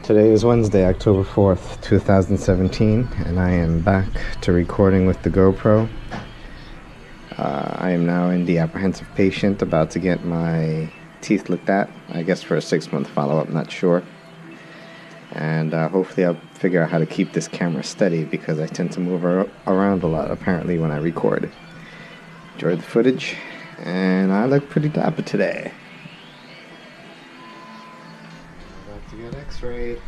Today is Wednesday, October 4th, 2017, and I am back to recording with the GoPro. I am now in the apprehensive patient, about to get my teeth looked at, I guess for a 6-month follow-up, not sure. And hopefully I'll figure out how to keep this camera steady, because I tend to move around a lot, apparently, when I record. Enjoy the footage, and I look pretty dapper today. About to get x-rayed.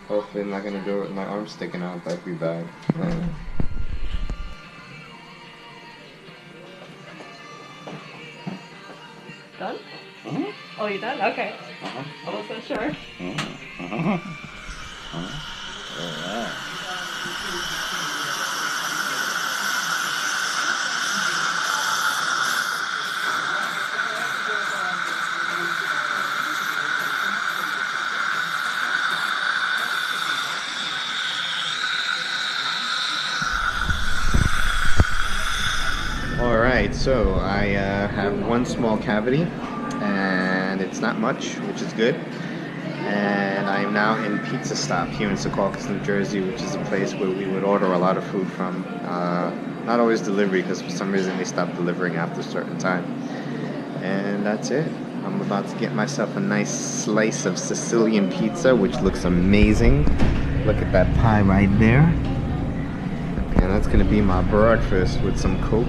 Hopefully I'm not going to do it with my arm sticking out, that'd be bad. Done? Uh-huh. Oh, you done? Okay. Uh-huh. I wasn't sure. Alright, so I have one small cavity, and it's not much, which is good. And I am now in Pizza Stop here in Secaucus, New Jersey, which is a place where we would order a lot of food from. Not always delivery, because for some reason they stopped delivering after a certain time. And that's it. I'm about to get myself a nice slice of Sicilian pizza, which looks amazing. Look at that pie right there. And that's going to be my breakfast with some Coke.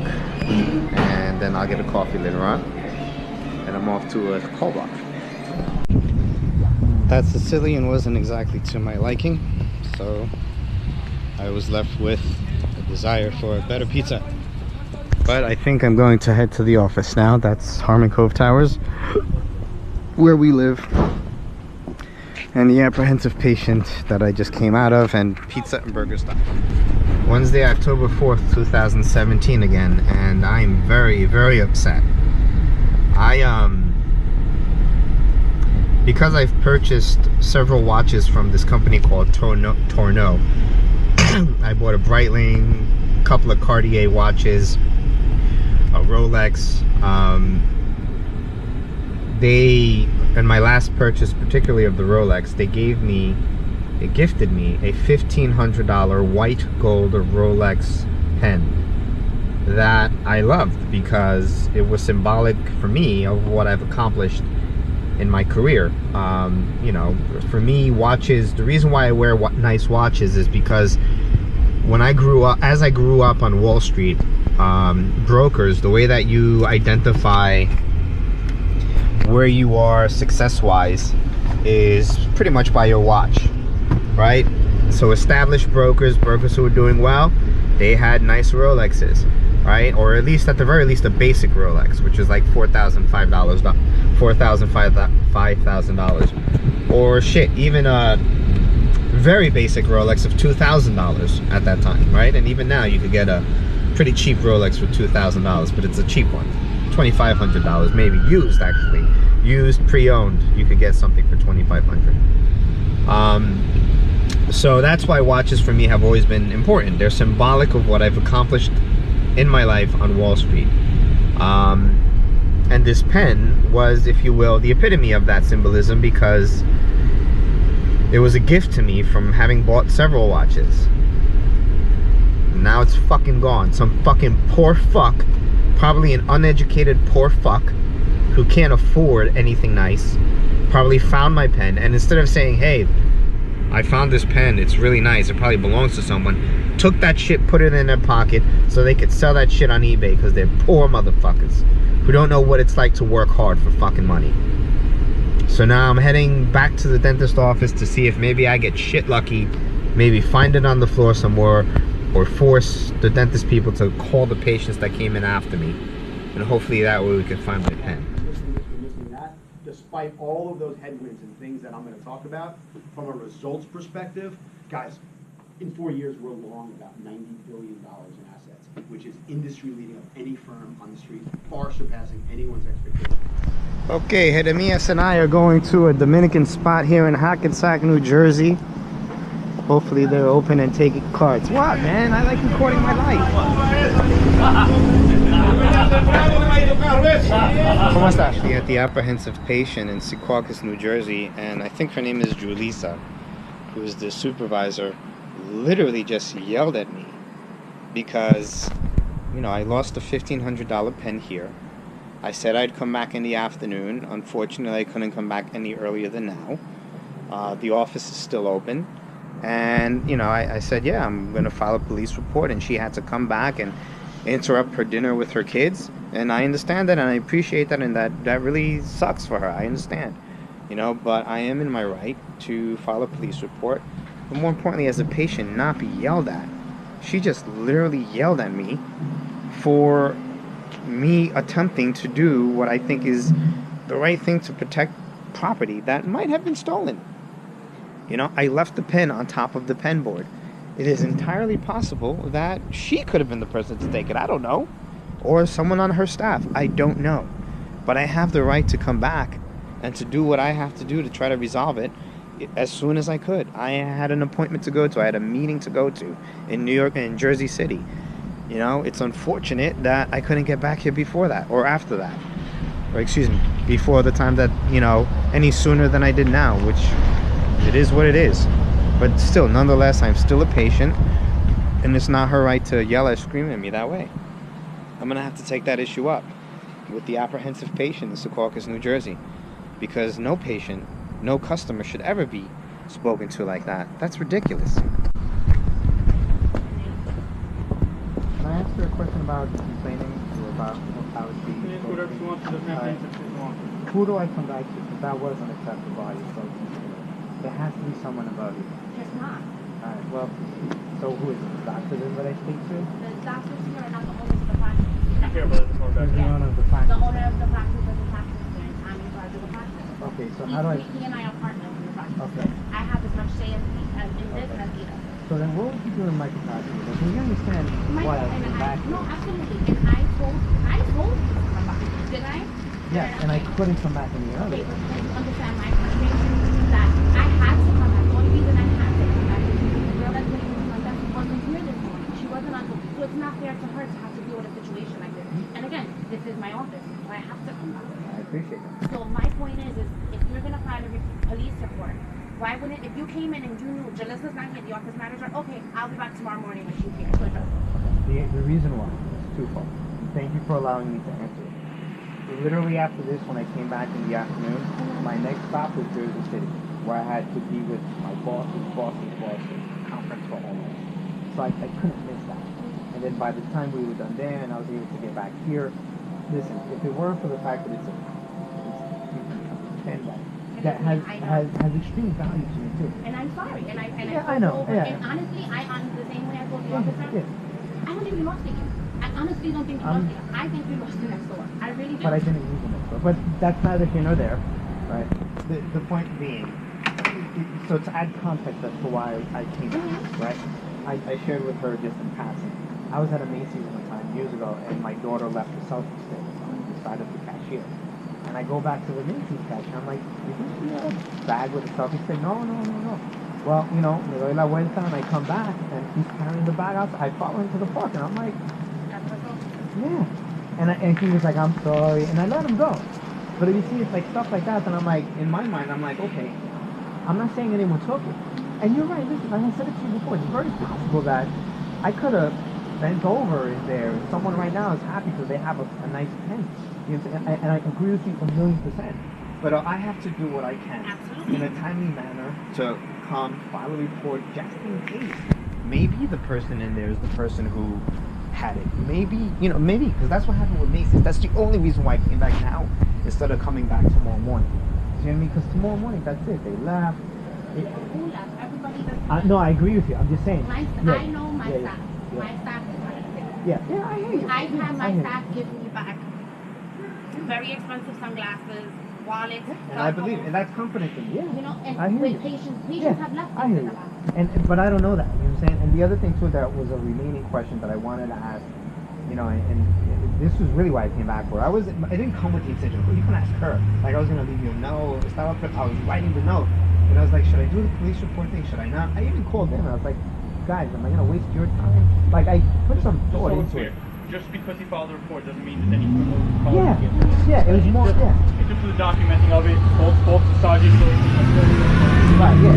And then I'll get a coffee later on. And I'm off to a call block. That Sicilian wasn't exactly to my liking, so I was left with a desire for a better pizza. But I think I'm going to head to the office now. That's Harmon Cove Towers, where we live. And the apprehensive patient that I just came out of, and Pizza and Burger Stop. Wednesday, October 4th, 2017 again, and I'm very, very upset. Because I've purchased several watches from this company called Tourneau. I bought a Breitling, a couple of Cartier watches, a Rolex. In my last purchase, particularly of the Rolex, they gifted me a $1,500 white gold Rolex pen that I loved, because it was symbolic for me of what I've accomplished in my career. You know, for me, watches, the reason why I wear nice watches is because when I grew up, as I grew up on Wall Street, brokers, the way that you identify where you are success-wise is pretty much by your watch, right? So established brokers who were doing well, they had nice Rolexes, right? Or at least, at the very least, a basic Rolex, which is like $5,000, or shit, even a very basic Rolex of $2,000 at that time, right? And even now you could get a pretty cheap Rolex for $2,000, but it's a cheap one, $2,500, maybe used, actually used, pre-owned. You could get something for $2,500. So that's why watches for me have always been important. They're symbolic of what I've accomplished in my life on Wall Street. And this pen was, if you will, the epitome of that symbolism, because it was a gift to me from having bought several watches. Now it's fucking gone. Some fucking poor fuck, probably an uneducated poor fuck, who can't afford anything nice, probably found my pen, and instead of saying, hey, I found this pen, it's really nice, it probably belongs to someone, took that shit, put it in their pocket so they could sell that shit on eBay, because they're poor motherfuckers who don't know what it's like to work hard for fucking money. So now I'm heading back to the dentist office to see if maybe I get shit lucky, maybe find it on the floor somewhere, or force the dentist people to call the patients that came in after me, and hopefully that way we can find my pen. Despite all of those headwinds and things that I'm going to talk about, from a results perspective, guys, in 4 years we're long about $90 billion in assets, which is industry leading of any firm on the street, far surpassing anyone's expectations. Okay, Jeremias and I are going to a Dominican spot here in Hackensack, New Jersey. Hopefully they're open and taking cards. What, man? I like recording my life. ¿Cómo estás? She had the apprehensive patient in Secaucus, New Jersey, and I think her name is Julissa. who was the supervisor, literally just yelled at me because, you know, I lost a $1,500 pen here. I said I'd come back in the afternoon. Unfortunately, I couldn't come back any earlier than now. The office is still open. And, you know, I said, yeah, I'm going to file a police report. And she had to come back and interrupt her dinner with her kids. And I understand that, and I appreciate that, and that really sucks for her. I understand, you know, but I am in my right to file a police report. But more importantly, as a patient, not be yelled at. She just literally yelled at me for me attempting to do what I think is the right thing to protect property that might have been stolen. You know, I left the pen on top of the pen board. It is entirely possible that she could have been the person to take it. I don't know. Or someone on her staff. I don't know. But I have the right to come back and to do what I have to do to try to resolve it as soon as I could. I had an appointment to go to. I had a meeting to go to in New York and in Jersey City. You know, it's unfortunate that I couldn't get back here before that or after that. Or excuse me, before the time that, you know, any sooner than I did now, which it is what it is. But still, nonetheless, I'm still a patient, and it's not her right to yell or scream at me that way. I'm going to have to take that issue up with the apprehensive patient in Secaucus, New Jersey, because no patient, no customer should ever be spoken to like that. That's ridiculous. Can I ask you a question about complaining or about how it's being spoken? Who do I come back to? Because that was unacceptable. There has to be someone above you. There's not. Alright, well, so who is it? The doctor then that I speak to? The doctors here are not the owners of the practice. Who's the owner of the practice? The owner of the practice is the practice here, and I'm in charge of the practice. Okay, so how do I... He and I are partners in the practice. Okay. I have as much say in this as he does. So then what would you do in my capacity? Can you understand why I came back No, here? absolutely. And I told you to come back. Did I? Yes, and I couldn't come back any Okay, earlier. but you understand my frustration that I had to come back. The only reason I had to come back is because the girl that's living with my dad wasn't here this morning. She wasn't on, so it's not fair to her to have to deal with a situation like this. And again, this is my office, so I have to come back. I appreciate that. So my point is if you're gonna file a police report, why wouldn't, if you came in and you knew Jalissa's not here, the office manager, okay, I'll be back tomorrow morning when she's here. The reason why is twofold. Thank you for allowing me to answer it. Literally after this, when I came back in the afternoon, my next stop was Jersey City, where I had to be with my boss's conference for owners. So I couldn't miss that. And then by the time we were done there and I was able to get back here, listen, if it weren't for the fact that it's that has extreme value to me too. And I'm sorry. I know. And honestly, I'm the same way I told the officer. I don't think we lost it here. I honestly don't think we lost it. I think we lost it next door. I really do. But I didn't use the next door. But that's neither here nor there, right? The point being, so to add context as to why I came back, right? I shared with her just in passing. I was at a Macy's one time years ago, and my daughter left the selfie stick on the side of the cashier. And I go back to the Macy's cashier. I'm like, isn't she a bag with a selfie stick? No. Well, you know, me doy la vuelta, and I come back, and he's carrying the bag out. I follow him to the park, and I'm like, yeah. And he was like, I'm sorry, and I let him go. But if you see, it's like stuff like that, and I'm like, in my mind, I'm like, okay, I'm not saying anyone took it. And you're right, listen, like I said it to you before, it's very possible that I could have bent over in there, and someone right now is happy because they have a nice pen. You know, and I agree with you 1,000,000%. But I have to do what I can in a timely manner to come, file a report, just in case. Maybe the person in there is the person who had it. Maybe, because that's what happened with Macy's. That's the only reason why I came back now instead of coming back tomorrow morning. You know what I mean? Because tomorrow morning, that's it. They left. Who left? Everybody does. No, I agree with you. I'm just saying. I know my staff. My staff is right there. Yeah, I hear you. I've had my staff give me back very expensive sunglasses, wallets. And I believe, and that's comforting to me. Yeah. You know, and I hear you. patients have left. I hear you. But I don't know that. You know what I'm saying? And the other thing too, that was a remaining question that I wanted to ask. You know, and this was really why I came back for. I didn't come with the intention. You can ask her. Like I was gonna leave you a note. I was writing the note, and I was like, should I do the police report thing? Should I not? I even called them. And I was like, guys, am I gonna waste your time? Like I put some thought into it. Just because he filed the report doesn't mean there's any criminal policy against him. Yeah, it was more, It's just for the documenting of it, both sides. Right, yeah.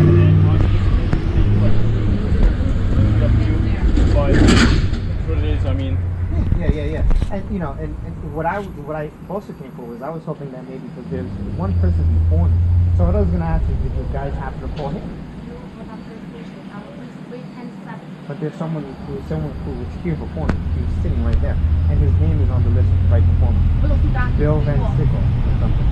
what I also came for was I was hoping that maybe because there's one person before me. So what I was gonna ask is if you guys happen to call him. But there's someone who was here before me. He was sitting right there, and his name is on the list right before me. Bill Van Sickle or something.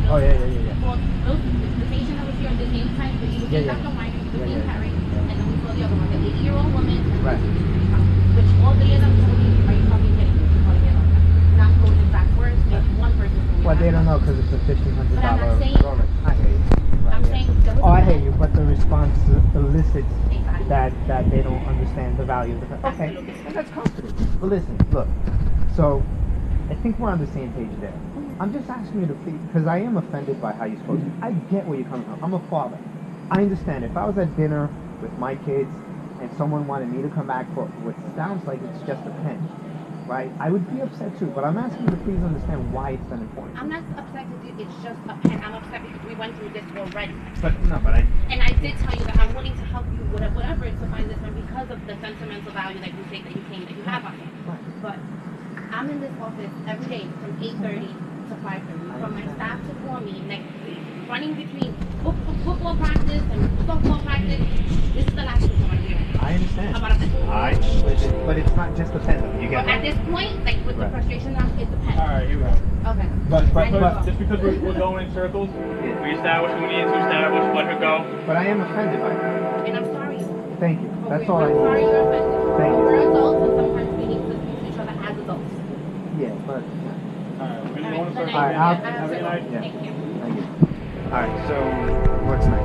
Oh yeah. Well, the patient that was here at the same time, but he was in Dr. Minor, he was in Harry, and then we saw the other one, the 80-year-old woman, Right. which all three of them told me, are you fucking kidding me? You're calling it on that. Not those exact words, but one person told me. Well, they don't know because it's a $1,500 But I'm not saying- Rolex. I hear you. Right, I'm yeah. saying there was Oh, a I hear you, but the response elicits Exactly. that they don't understand the value of the fact. Okay, and that's comforting. But listen, look, so I think we're on the same page there. I'm just asking you to please, because I am offended by how you spoke. I get where you're coming from. I'm a father. I understand. If I was at dinner with my kids and someone wanted me to come back for what sounds like it's just a pen, right? I would be upset too, but I'm asking you to please understand why it's that important. I'm not upset because it's just a pen. I'm upset because we went through this already. But I. And I did tell you that I'm willing to help you, whatever to find this pen because of the sentimental value that you say that you have on it. Right. But I'm in this office every day from 8:30 to 5:30. From my staff to for me next week, running between football practice and softball practice. This is the last one I'm doing. I understand. About a pen. But it's not just the pen, though. You get But at this point, like with the Right. frustration now, it's the pen. Alright, here we go. Okay. But Just because we're going in circles, we established what we needed to establish, let her go. But I am offended by that. And I'm sorry. Thank you. But That's we're- all I I'm sorry need. you're offended. Thank But you. we're adults and sometimes we need to speak to each other as adults. Yeah, but Alright, we're gonna go in Alright, circles. Alright, I'll- Have a good night. Yeah. Thank you. thank you. All right. So what's next?